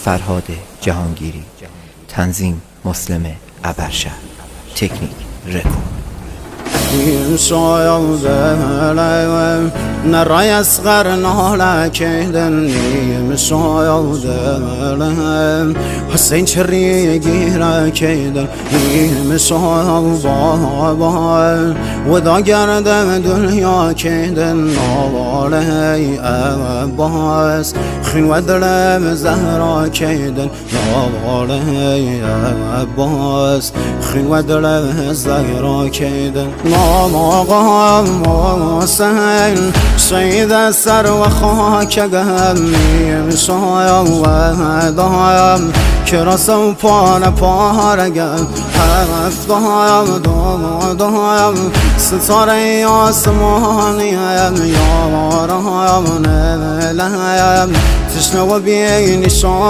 فرهاد جهانگیری. تنظیم مسلم ابرشهر. تکنیک رکورد. نرى يصغرنا لكن مسايا حسين شريقي راكيدا مسايا بابا وذا قرد دنيا كيدا نوالي أباس خين ودرم زهرا كيدا نوالي أباس خين ودرم زهرا كيدا نوما غام سهل سيد السر وخاك قهمي مسايا ودايم كرس وبانا بارقم حرف دايم ستاري آسماني يا رايم نلايم تشنو بيني